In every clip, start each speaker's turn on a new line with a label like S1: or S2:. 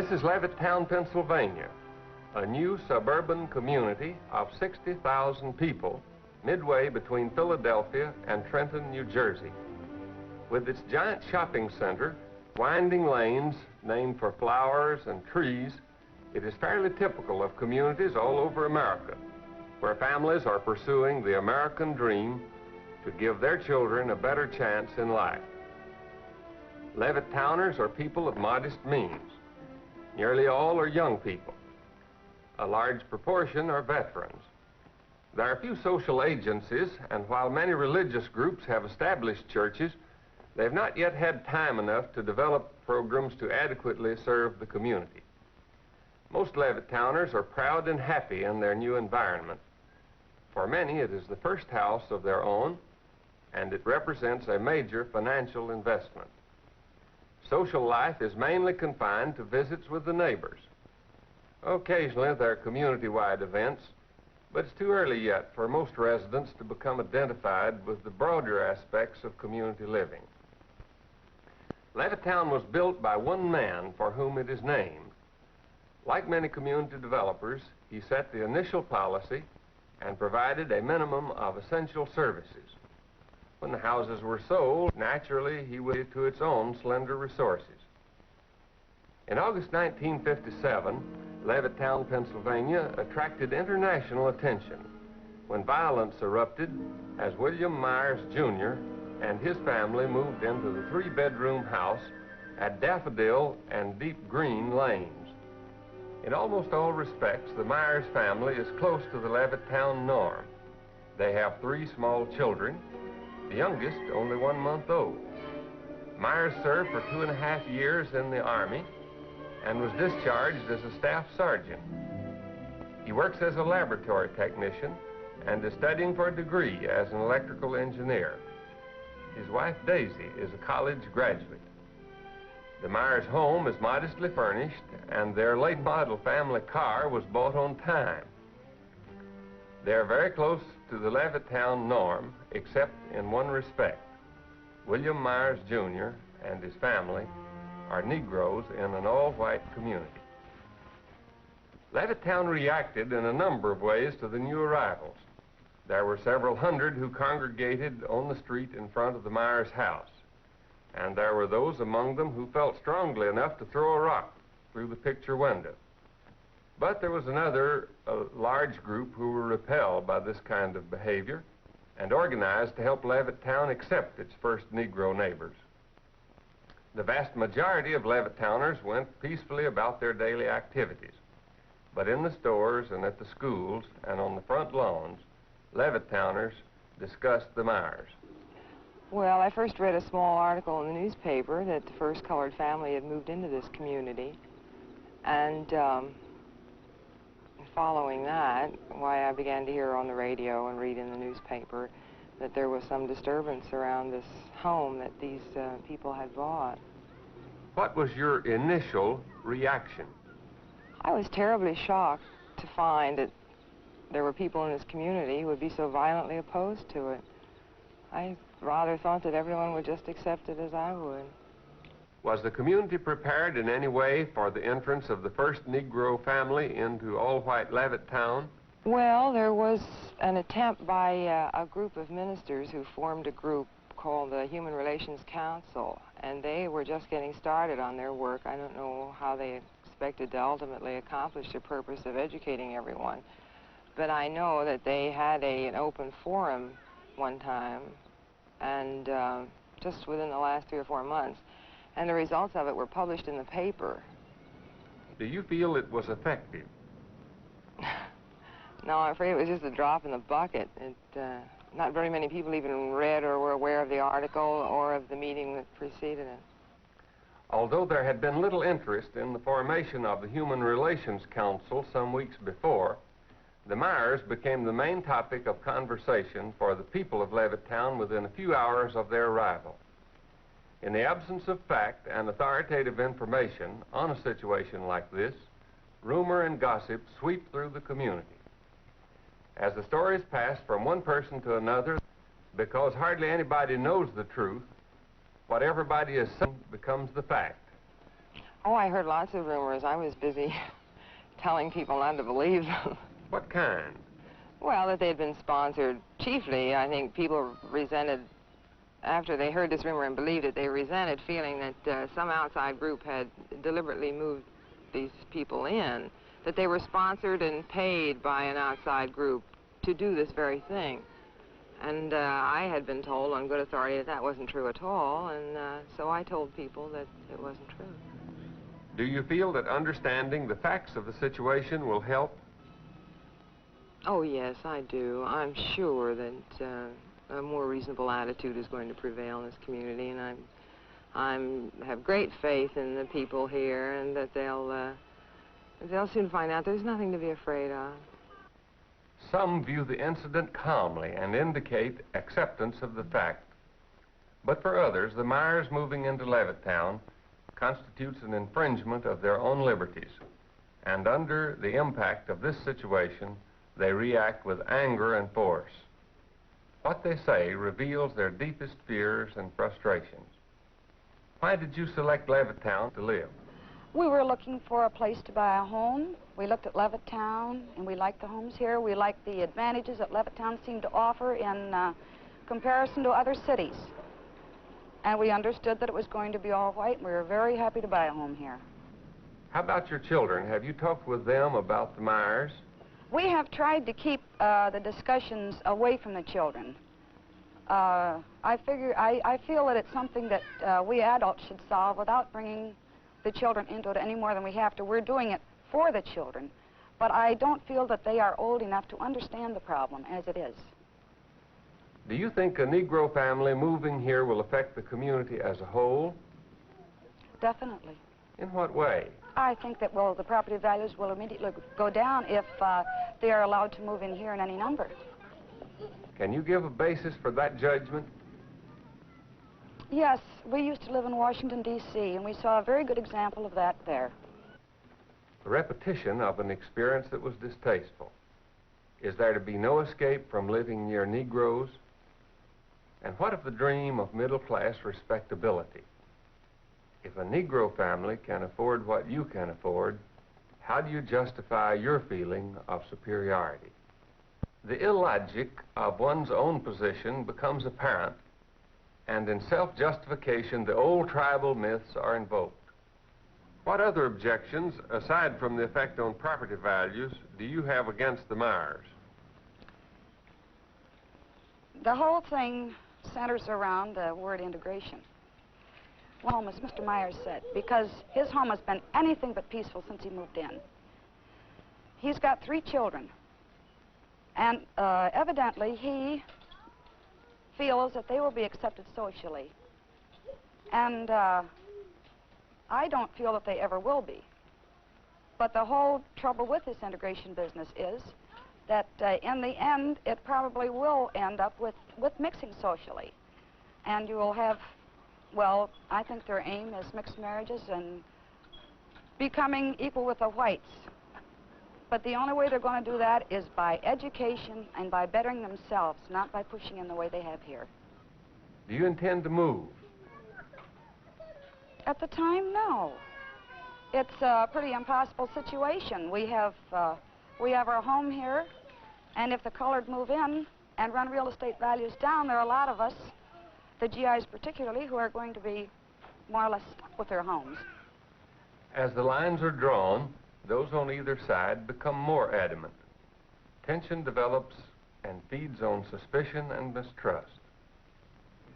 S1: This is Levittown, Pennsylvania, a new suburban community of 60,000 people midway between Philadelphia and Trenton, New Jersey. With its giant shopping center, winding lanes named for flowers and trees, it is fairly typical of communities all over America, where families are pursuing the American dream to give their children a better chance in life. Levittowners are people of modest means. Nearly all are young people. A large proportion are veterans. There are few social agencies, and while many religious groups have established churches, they have not yet had time enough to develop programs to adequately serve the community. Most Levittowners are proud and happy in their new environment. For many, it is the first house of their own, and it represents a major financial investment. Social life is mainly confined to visits with the neighbors. Occasionally, there are community-wide events, but it's too early yet for most residents to become identified with the broader aspects of community living. Levittown was built by one man for whom it is named. Like many community developers, he set the initial policy and provided a minimum of essential services. When the houses were sold, naturally, he went to its own slender resources. In August 1957, Levittown, Pennsylvania attracted international attention when violence erupted as William Myers, Jr. and his family moved into the three-bedroom house at Daffodil and Deep Green Lanes. In almost all respects, the Myers family is close to the Levittown norm. They have 3 small children, the youngest only 1 month old. Myers served for 2.5 years in the Army and was discharged as a staff sergeant. He works as a laboratory technician and is studying for a degree as an electrical engineer. His wife, Daisy, is a college graduate. The Myers home is modestly furnished, and their late model family car was bought on time. They are very close to the Levittown norm, except in one respect. William Myers, Jr. and his family are Negroes in an all-white community. Levittown reacted in a number of ways to the new arrivals. There were several hundred who congregated on the street in front of the Myers house, and there were those among them who felt strongly enough to throw a rock through the picture window. But there was a large group who were repelled by this kind of behavior and organized to help Levittown accept its first Negro neighbors. The vast majority of Levittowners went peacefully about their daily activities, but in the stores and at the schools and on the front lawns, Levittowners discussed the Myers.
S2: Well, I first read a small article in the newspaper that the first colored family had moved into this community, and following that, why I began to hear on the radio and read in the newspaper that there was some disturbance around this home that these people had bought.
S1: What was your initial reaction?
S2: I was terribly shocked to find that there were people in this community who would be so violently opposed to it. I rather thought that everyone would just accept it as I would.
S1: Was the community prepared in any way for the entrance of the first Negro family into all-white Levittown?
S2: Well, there was an attempt by a group of ministers who formed a group called the Human Relations Council, and they were just getting started on their work. I don't know how they expected to ultimately accomplish the purpose of educating everyone, but I know that they had an open forum one time, and just within the last 3 or 4 months, and the results of it were published in the paper.
S1: Do you feel it was effective?
S2: No, I'm afraid it was just a drop in the bucket. Not very many people even read or were aware of the article or of the meeting that preceded it.
S1: Although there had been little interest in the formation of the Human Relations Council some weeks before, the Myers became the main topic of conversation for the people of Levittown within a few hours of their arrival. In the absence of fact and authoritative information on a situation like this, rumor and gossip sweep through the community. As the stories pass from one person to another, because hardly anybody knows the truth, what everybody is saying becomes the fact.
S2: Oh, I heard lots of rumors. I was busy telling people not to believe them.
S1: What kind?
S2: Well, that they'd been sponsored. Chiefly, I think people resented, after they heard this rumor and believed it, they resented feeling that some outside group had deliberately moved these people in, that they were sponsored and paid by an outside group to do this very thing. And I had been told on good authority that that wasn't true at all, and so I told people that it wasn't true.
S1: Do you feel that understanding the facts of the situation will help?
S2: Oh, yes, I do. I'm sure that a more reasonable attitude is going to prevail in this community, and I have great faith in the people here, and that they'll soon find out there's nothing to be afraid of.
S1: Some view the incident calmly and indicate acceptance of the fact. But for others, the Myers moving into Levittown constitutes an infringement of their own liberties. And under the impact of this situation, they react with anger and force. What they say reveals their deepest fears and frustrations. Why did you select Levittown to live?
S3: We were looking for a place to buy a home. We looked at Levittown, and we liked the homes here. We liked the advantages that Levittown seemed to offer in comparison to other cities. And we understood that it was going to be all white, and we were very happy to buy a home here.
S1: How about your children? Have you talked with them about the Myers?
S3: We have tried to keep the discussions away from the children. I feel that it's something that we adults should solve without bringing the children into it any more than we have to. We're doing it for the children, but I don't feel that they are old enough to understand the problem as it is.
S1: Do you think a Negro family moving here will affect the community as a whole?
S3: Definitely.
S1: In what way?
S3: I think that, well, the property values will immediately go down if they are allowed to move in here in any number.
S1: Can you give a basis for that judgment?
S3: Yes, we used to live in Washington, D.C., and we saw a very good example of that there.
S1: A repetition of an experience that was distasteful. Is there to be no escape from living near Negroes? And what of the dream of middle-class respectability? If a Negro family can afford what you can afford, how do you justify your feeling of superiority? The illogic of one's own position becomes apparent, and in self-justification, the old tribal myths are invoked. What other objections, aside from the effect on property values, do you have against the Myers?
S3: The whole thing centers around the word integration. One home, as Mr. Myers said, because his home has been anything but peaceful since he moved in. He's got 3 children, and evidently he feels that they will be accepted socially. And I don't feel that they ever will be. But the whole trouble with this integration business is that in the end, it probably will end up with mixing socially. And you will have, well, I think their aim is mixed marriages and becoming equal with the whites. But the only way they're going to do that is by education and by bettering themselves, not by pushing in the way they have here.
S1: Do you intend to move?
S3: At the time, no. It's a pretty impossible situation. We have our home here, and if the colored move in and run real estate values down, there are a lot of us, the GIs particularly, who are going to be more or less stuck with their homes.
S1: As the lines are drawn, those on either side become more adamant. Tension develops and feeds on suspicion and mistrust.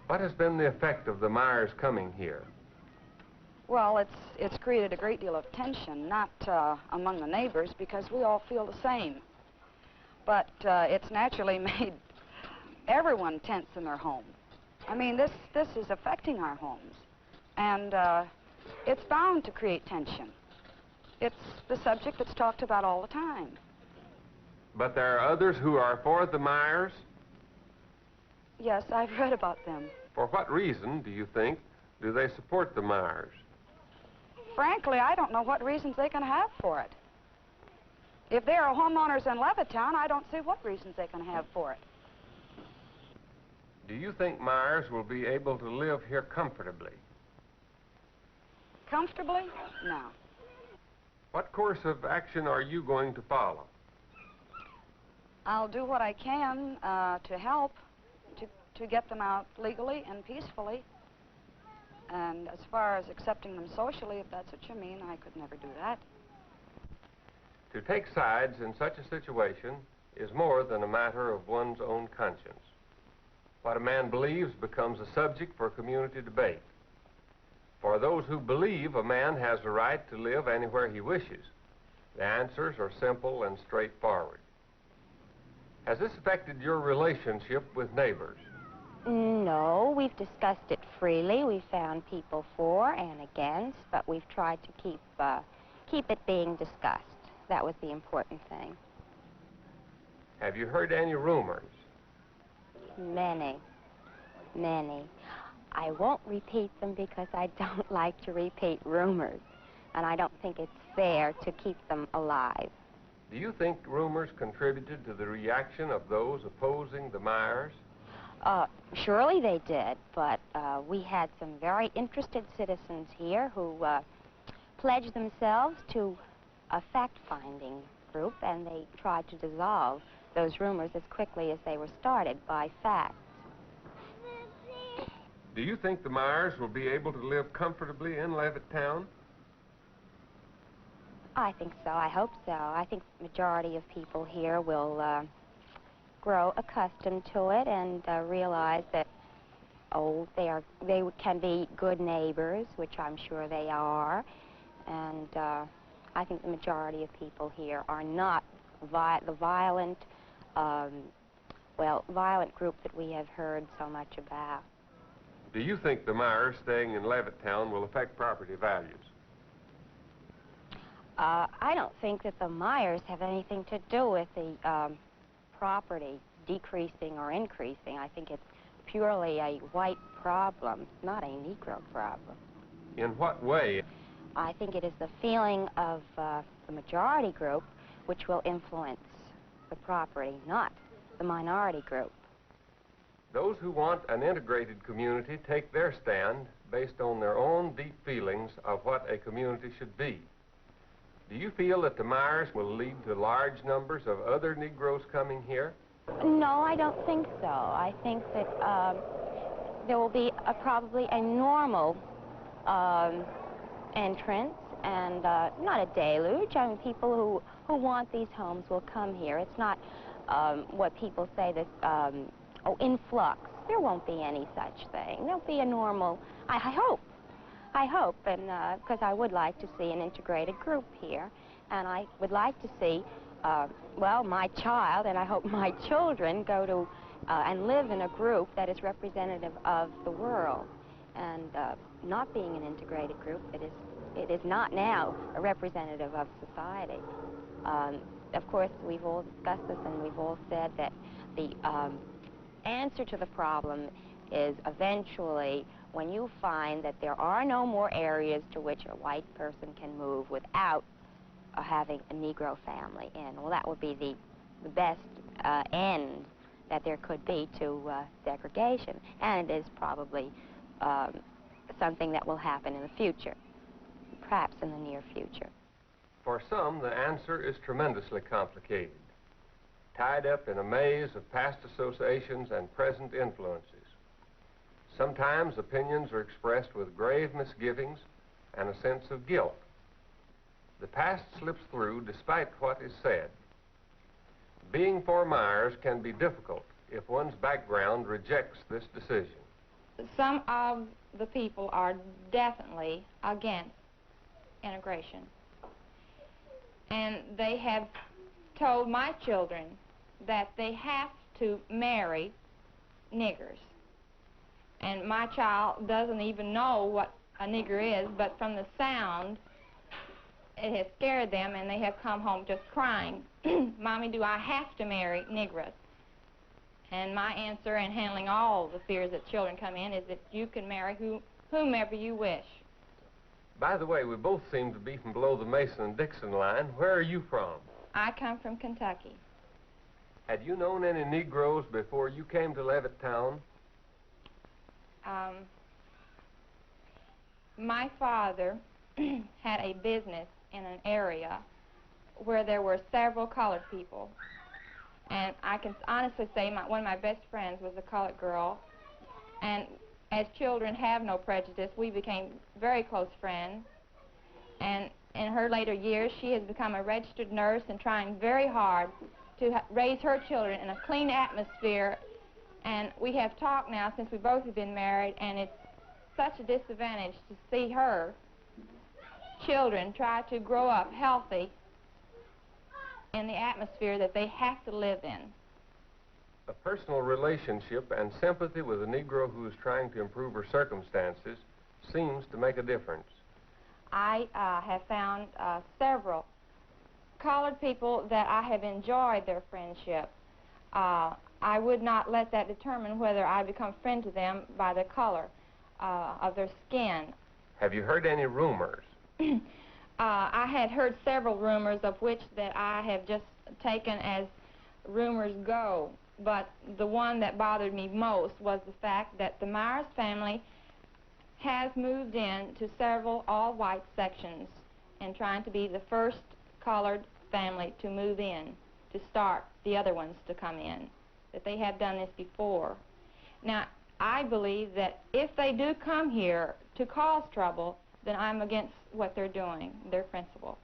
S1: What has been the effect of the Myers coming here?
S3: Well, it's created a great deal of tension, not among the neighbors, because we all feel the same. But it's naturally made everyone tense in their home. I mean, this is affecting our homes, and it's bound to create tension. It's the subject that's talked about all the time.
S1: But there are others who are for the Myers?
S3: Yes, I've read about them.
S1: For what reason, do you think, do they support the Myers?
S3: Frankly, I don't know what reasons they can have for it. If they are homeowners in Levittown, I don't see what reasons they can have for it.
S1: Do you think Myers will be able to live here comfortably?
S3: Comfortably? No.
S1: What course of action are you going to follow?
S3: I'll do what I can to help to get them out legally and peacefully. And as far as accepting them socially, if that's what you mean, I could never do that.
S1: To take sides in such a situation is more than a matter of one's own conscience. What a man believes becomes a subject for community debate. For those who believe a man has the right to live anywhere he wishes, the answers are simple and straightforward. Has this affected your relationship with neighbors?
S4: No, we've discussed it freely. We've found people for and against, but we've tried to keep it being discussed. That was the important thing.
S1: Have you heard any rumors?
S4: Many. I won't repeat them because I don't like to repeat rumors, and I don't think it's fair to keep them alive.
S1: Do you think rumors contributed to the reaction of those opposing the Myers?
S4: Surely they did, but we had some very interested citizens here who pledged themselves to a fact-finding group, and they tried to dissolve those rumors as quickly as they were started by facts.
S1: Do you think the Myers will be able to live comfortably in Levittown?
S4: I think so. I hope so. I think the majority of people here will grow accustomed to it and realize that, they can be good neighbors, which I'm sure they are. And I think the majority of people here are not the violent, violent group that we have heard so much about.
S1: Do you think the Myers staying in Levittown will affect property values?
S4: I don't think that the Myers have anything to do with the property decreasing or increasing. I think it's purely a white problem, not a Negro problem.
S1: In what way?
S4: I think it is the feeling of the majority group which will influence the property, not the minority group.
S1: Those who want an integrated community take their stand based on their own deep feelings of what a community should be. Do you feel that the Myers will lead to large numbers of other Negroes coming here?
S4: No, I don't think so. I think that there will be probably a normal entrance and not a deluge. I mean, people who want these homes will come here. It's not what people say that, influx. There won't be any such thing. There'll be a normal, I hope, and because I would like to see an integrated group here, and I would like to see, my child, and I hope my children go to and live in a group that is representative of the world, and not being an integrated group, it is not now a representative of society. Of course, we've all discussed this, and we've all said that the answer to the problem is eventually when you find that there are no more areas to which a white person can move without having a Negro family in. Well, that would be the best end that there could be to segregation, and it is probably something that will happen in the future, perhaps in the near future.
S1: For some, the answer is tremendously complicated, tied up in a maze of past associations and present influences. Sometimes opinions are expressed with grave misgivings and a sense of guilt. The past slips through despite what is said. Being for Myers can be difficult if one's background rejects this decision.
S5: Some of the people are definitely against integration. And they have told my children that they have to marry niggers. And my child doesn't even know what a nigger is, but from the sound, it has scared them, and they have come home just crying, Mommy, do I have to marry Negroes? And my answer in handling all the fears that children come in is that you can marry whomever you wish.
S1: By the way, we both seem to be from below the Mason and Dixon line. Where are you from?
S5: I come from Kentucky.
S1: Had you known any Negroes before you came to Levittown?
S5: My father had a business in an area where there were several colored people. And I can honestly say one of my best friends was a colored girl. And as children have no prejudice, we became very close friends. And in her later years, she has become a registered nurse and trying very hard to raise her children in a clean atmosphere. And we have talked now since we both have been married, and it's such a disadvantage to see her children try to grow up healthy in the atmosphere that they have to live in.
S1: A personal relationship and sympathy with a Negro who is trying to improve her circumstances seems to make a difference.
S5: I have found several colored people that I have enjoyed their friendship. I would not let that determine whether I become friend to them by the color of their skin.
S1: Have you heard any rumors?
S5: I had heard several rumors, of which that I have just taken as rumors go. But the one that bothered me most was the fact that the Myers family has moved in to several all-white sections and trying to be the first colored family to move in, to start the other ones to come in, that they have done this before. Now, I believe that if they do come here to cause trouble, then I'm against what they're doing, their principle.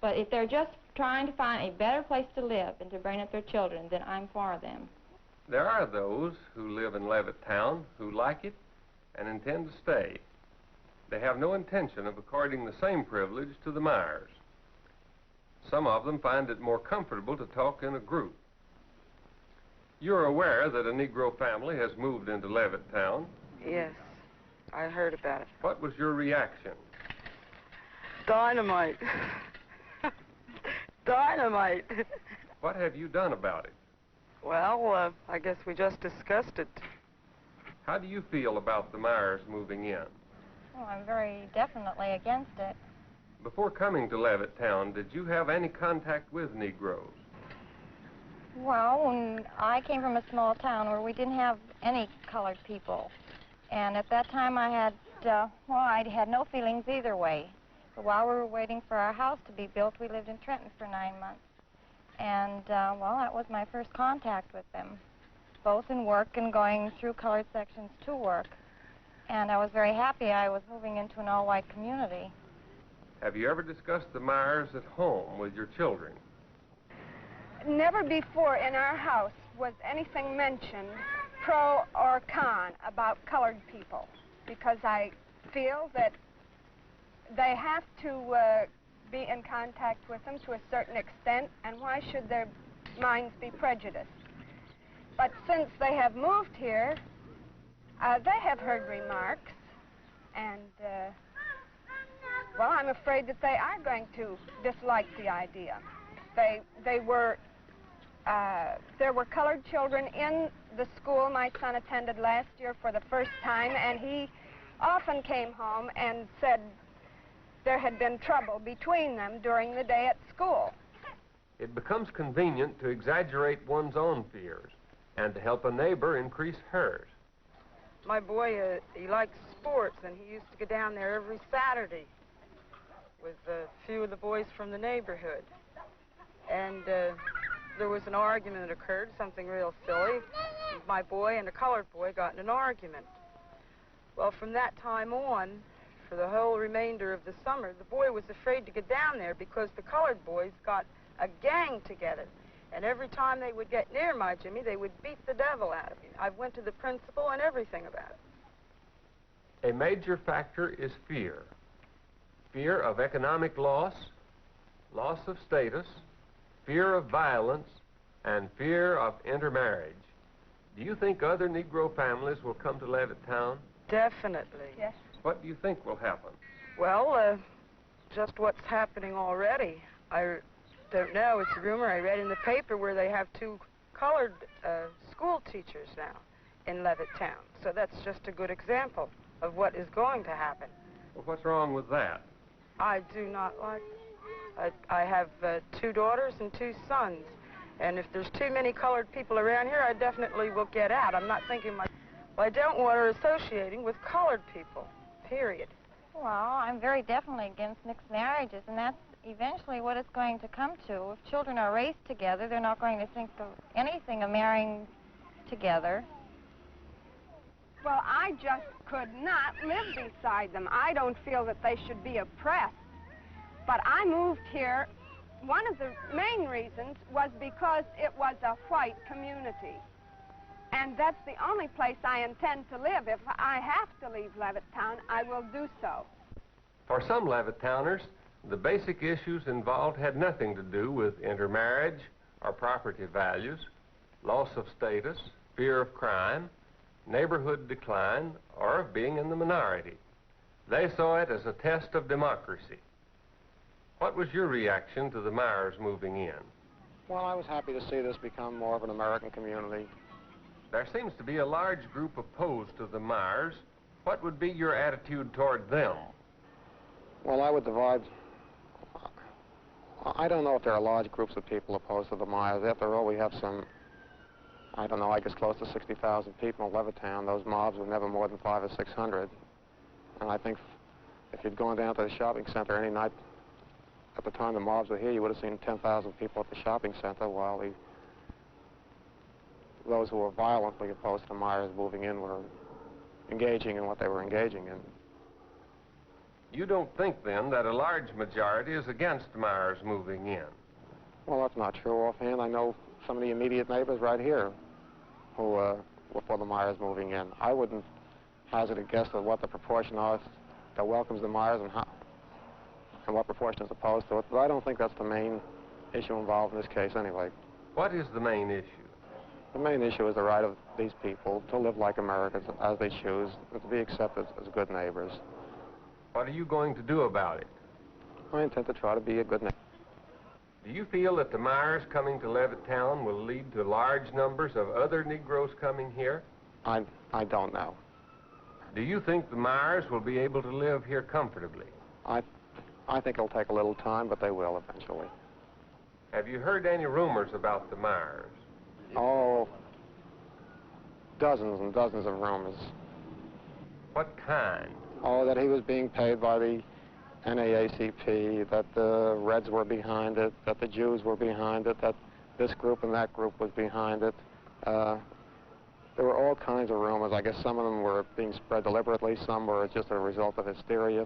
S5: But if they're just trying to find a better place to live and to bring up their children, then I'm for them.
S1: There are those who live in Levittown who like it and intend to stay. They have no intention of according the same privilege to the Myers. Some of them find it more comfortable to talk in a group. You're aware that a Negro family has moved into Levittown?
S6: Yes, I heard about it.
S1: What was your reaction?
S6: Dynamite. Dynamite.
S1: What have you done about it?
S6: Well, I guess we just discussed it.
S1: How do you feel about the Myers moving in?
S7: Oh, I'm very definitely against it.
S1: Before coming to Levittown, did you have any contact with Negroes?
S7: Well, when I came from a small town where we didn't have any colored people. And at that time I had, I had no feelings either way. But while we were waiting for our house to be built, we lived in Trenton for 9 months. And, that was my first contact with them, both in work and going through colored sections to work. And I was very happy I was moving into an all-white community.
S1: Have you ever discussed the Myers at home with your children?
S8: Never before in our house was anything mentioned, pro or con, about colored people, because I feel that they have to be in contact with them to a certain extent, and why should their minds be prejudiced? But since they have moved here, they have heard remarks, and, I'm afraid that they are going to dislike the idea. There were colored children in the school my son attended last year for the first time, and he often came home and said there had been trouble between them during the day at school.
S1: It becomes convenient to exaggerate one's own fears and to help a neighbor increase hers.
S6: My boy, he likes sports, and he used to go down there every Saturday with a few of the boys from the neighborhood. And there was an argument that occurred, something real silly. My boy and a colored boy got in an argument. Well, from that time on, for the whole remainder of the summer, the boy was afraid to get down there because the colored boys got a gang together. And every time they would get near my Jimmy, they would beat the devil out of him. I went to the principal and everything about it.
S1: A major factor is fear. Fear of economic loss, loss of status, fear of violence, and fear of intermarriage. Do you think other Negro families will come to Levittown?
S6: Definitely.
S8: Yes.
S1: What do you think will happen?
S6: Well, just what's happening already. I don't know. It's a rumor I read in the paper where they have 2 colored school teachers now in Levittown. So that's just a good example of what is going to happen.
S1: Well, what's wrong with that?
S6: I do not like it. I have 2 daughters and 2 sons. And if there's too many colored people around here, I definitely will get out. I'm not thinking I don't want her associating with colored people, period.
S7: Well, I'm very definitely against mixed marriages, and that's eventually what it's going to come to. If children are raised together, they're not going to think of anything of marrying together.
S8: Well, I just could not live beside them. I don't feel that they should be oppressed. But I moved here. One of the main reasons was because it was a white community. And that's the only place I intend to live. If I have to leave Levittown, I will do so.
S1: For some Levittowners, the basic issues involved had nothing to do with intermarriage or property values, loss of status, fear of crime, neighborhood decline, or of being in the minority. They saw it as a test of democracy. What was your reaction to the Myers moving in?
S9: Well, I was happy to see this become more of an American community.
S1: There seems to be a large group opposed to the Myers. What would be your attitude toward them?
S9: Well, I would divide... I don't know if there are large groups of people opposed to the Myers. After all, we have some, I don't know, I guess close to 60,000 people in Levittown. Those mobs were never more than 500 or 600. And I think if you'd gone down to the shopping center any night at the time the mobs were here, you would have seen 10,000 people at the shopping center, while those who were violently opposed to the Myers moving in were engaging in what they were engaging in.
S1: You don't think, then, that a large majority is against Myers moving in?
S9: Well, that's not true offhand. I know some of the immediate neighbors right here who were for the Myers moving in. I wouldn't hazard a guess at what the proportion is that welcomes the Myers and what proportion is opposed to it, but I don't think that's the main issue involved in this case anyway.
S1: What is the main issue?
S9: The main issue is the right of these people to live like Americans as they choose, and to be accepted as good neighbors.
S1: What are you going to do about it?
S9: I intend to try to be a good neighbor.
S1: Do you feel that the Myers coming to Levittown will lead to large numbers of other Negroes coming here?
S9: I don't know.
S1: Do you think the Myers will be able to live here comfortably?
S9: I think it'll take a little time, but they will eventually.
S1: Have you heard any rumors about the Myers?
S9: Oh, dozens and dozens of rumors.
S1: What kind?
S9: Oh, that he was being paid by the NAACP, that the Reds were behind it, that the Jews were behind it, that this group and that group was behind it. There were all kinds of rumors. I guess some of them were being spread deliberately, some were just a result of hysteria.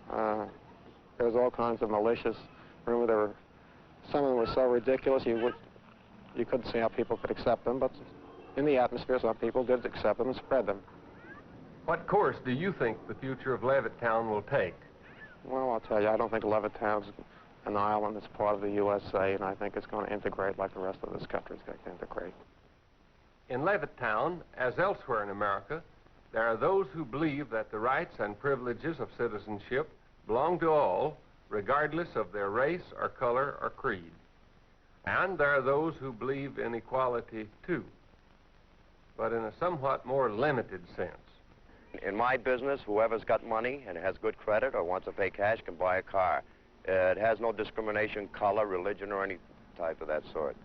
S9: There was all kinds of malicious rumors. Some of them were so ridiculous you couldn't see how people could accept them, but in the atmosphere some people did accept them and spread them.
S1: What course do you think the future of Levittown will take?
S9: Well, I'll tell you, I don't think Levittown's an island. It's part of the USA, and I think it's going to integrate like the rest of this country is going to integrate.
S1: In Levittown, as elsewhere in America, there are those who believe that the rights and privileges of citizenship belong to all, regardless of their race or color or creed. And there are those who believe in equality, too, but in a somewhat more limited sense.
S10: In my business, whoever's got money and has good credit or wants to pay cash can buy a car. It has no discrimination, color, religion, or any type of that sort.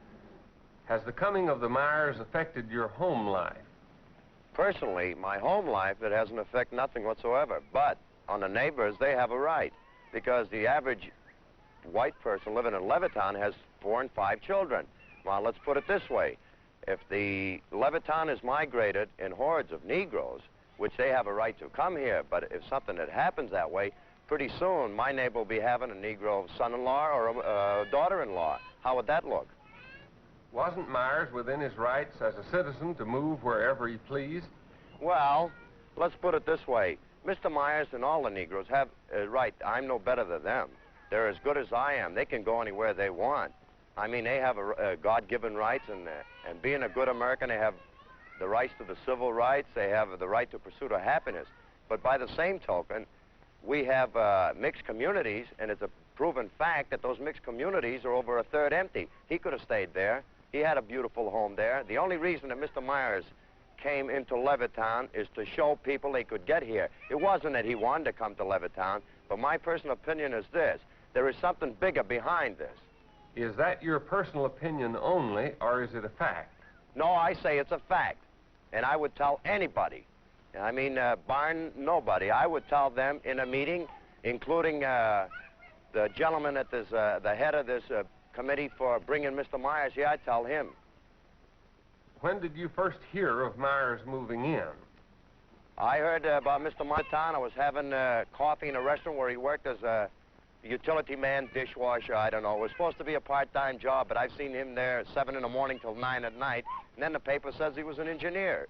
S1: Has the coming of the Myers affected your home life?
S10: Personally, my home life, it has an effect nothing whatsoever. But on the neighbors, they have a right, because the average white person living in Levittown has 4 and 5 children. Well, let's put it this way. If the Levittown is migrated in hordes of Negroes, which they have a right to come here, but if something that happens that way, pretty soon my neighbor will be having a Negro son-in-law or a daughter-in-law. How would that look?
S1: Wasn't Myers within his rights as a citizen to move wherever he pleased?
S10: Well, let's put it this way. Mr. Myers and all the Negroes have a right. I'm no better than them. They're as good as I am. They can go anywhere they want. I mean, they have a God-given rights, and being a good American, they have the rights to the civil rights. They have the right to pursuit of happiness. But by the same token, we have mixed communities, and it's a proven fact that those mixed communities are over a third empty. He could have stayed there. He had a beautiful home there. The only reason that Mr. Myers came into Levittown is to show people they could get here. It wasn't that he wanted to come to Levittown, but my personal opinion is this. There is something bigger behind this.
S1: Is that your personal opinion only, or is it a fact?
S10: No, I say it's a fact. And I would tell anybody I mean, barring nobody. I would tell them in a meeting, including the gentleman at this, the head of this committee for bringing Mr. Myers here, I'd tell him.
S1: When did you first hear of Myers moving in?
S10: I heard about Mr. Montana. I was having coffee in a restaurant where he worked as a utility man, dishwasher, I don't know. It was supposed to be a part-time job, but I've seen him there 7 in the morning till 9 at night, and then the paper says he was an engineer.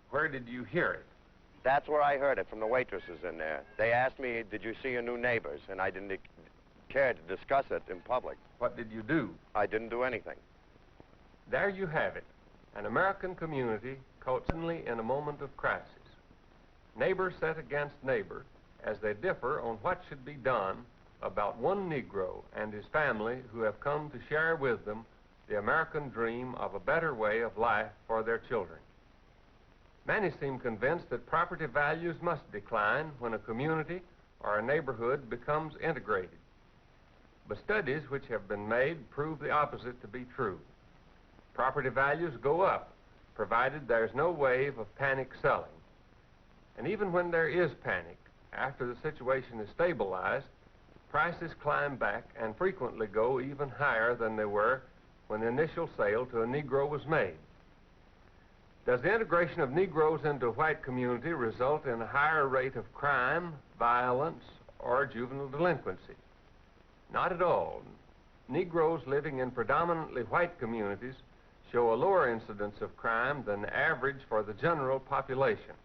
S1: Where did you hear it?
S10: That's where I heard it, from the waitresses in there. They asked me, did you see your new neighbors? And I didn't care to discuss it in public.
S1: What did you do?
S10: I didn't do anything.
S1: There you have it, an American community caught suddenly in a moment of crisis. Neighbor set against neighbor as they differ on what should be done about one Negro and his family who have come to share with them the American dream of a better way of life for their children. Many seem convinced that property values must decline when a community or a neighborhood becomes integrated. But studies which have been made prove the opposite to be true. Property values go up, provided there's no wave of panic selling. And even when there is panic, after the situation is stabilized, prices climb back and frequently go even higher than they were when the initial sale to a Negro was made. Does the integration of Negroes into a white community result in a higher rate of crime, violence, or juvenile delinquency? Not at all. Negroes living in predominantly white communities show a lower incidence of crime than the average for the general population.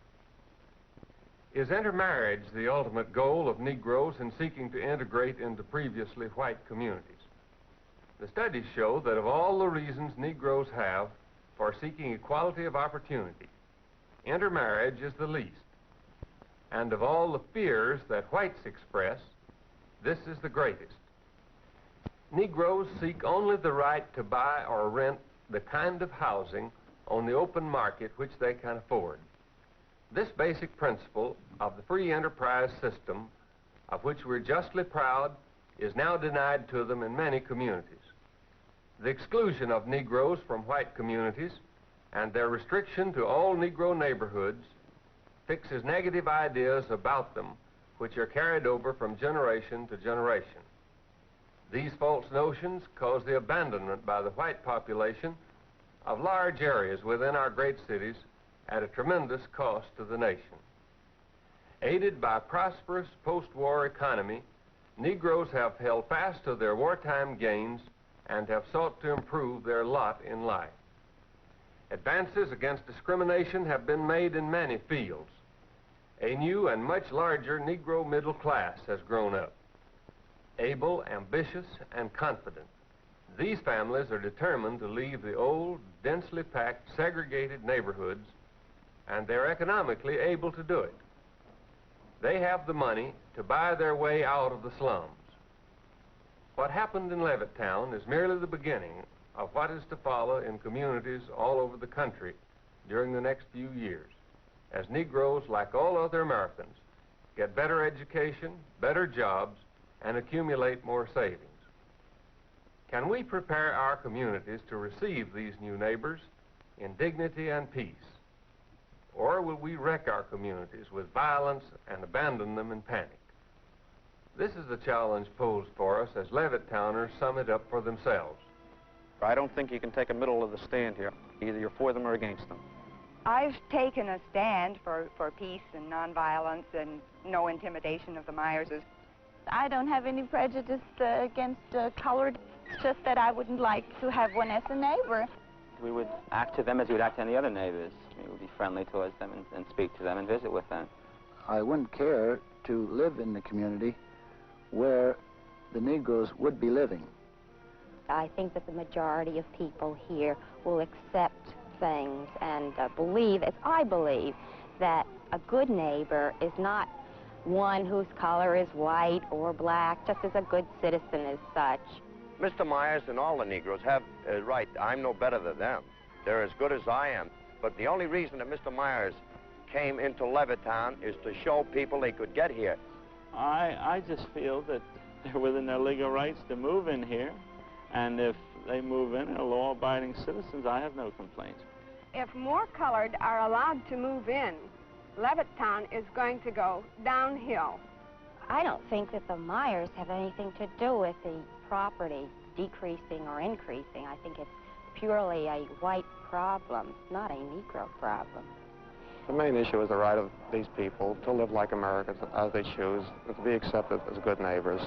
S1: Is intermarriage the ultimate goal of Negroes in seeking to integrate into previously white communities? The studies show that of all the reasons Negroes have for seeking equality of opportunity, intermarriage is the least. And of all the fears that whites express, this is the greatest. Negroes seek only the right to buy or rent the kind of housing on the open market which they can afford. This basic principle of the free enterprise system, of which we're justly proud, is now denied to them in many communities. The exclusion of Negroes from white communities and their restriction to all Negro neighborhoods fixes negative ideas about them which are carried over from generation to generation. These false notions cause the abandonment by the white population of large areas within our great cities at a tremendous cost to the nation. Aided by a prosperous post-war economy, Negroes have held fast to their wartime gains and have sought to improve their lot in life. Advances against discrimination have been made in many fields. A new and much larger Negro middle class has grown up. Able, ambitious, and confident, these families are determined to leave the old, densely packed, segregated neighborhoods, and they're economically able to do it. They have the money to buy their way out of the slums. What happened in Levittown is merely the beginning of what is to follow in communities all over the country during the next few years, as Negroes, like all other Americans, get better education, better jobs, and accumulate more savings. Can we prepare our communities to receive these new neighbors in dignity and peace? Or will we wreck our communities with violence and abandon them in panic? This is the challenge posed for us as Levittowners sum it up for themselves.
S9: I don't think you can take a middle of the stand here. Either you're for them or against them.
S2: I've taken a stand for peace and nonviolence and no intimidation of the Myerses.
S4: I don't have any prejudice against colored. It's just that I wouldn't like to have one as a neighbor.
S11: We would act to them as we would act to any other neighbors. We would be friendly towards them and speak to them and visit with them.
S12: I wouldn't care to live in the community where the Negroes would be living.
S4: I think that the majority of people here will accept things and believe, as I believe, that a good neighbor is not one whose color is white or black, just as a good citizen as such.
S10: Mr. Myers and all the Negroes have right. I'm no better than them. They're as good as I am. But the only reason that Mr. Myers came into Levittown is to show people they could get here.
S13: I just feel that they're within their legal rights to move in here, and if they move in and are law-abiding citizens, I have no complaints.
S8: if more colored are allowed to move in, Levittown is going to go downhill.
S4: I don't think that the Myers have anything to do with the property decreasing or increasing. I think it's purely a white problem, not a Negro problem.
S9: The main issue is the right of these people to live like Americans as they choose and to be accepted as good neighbors.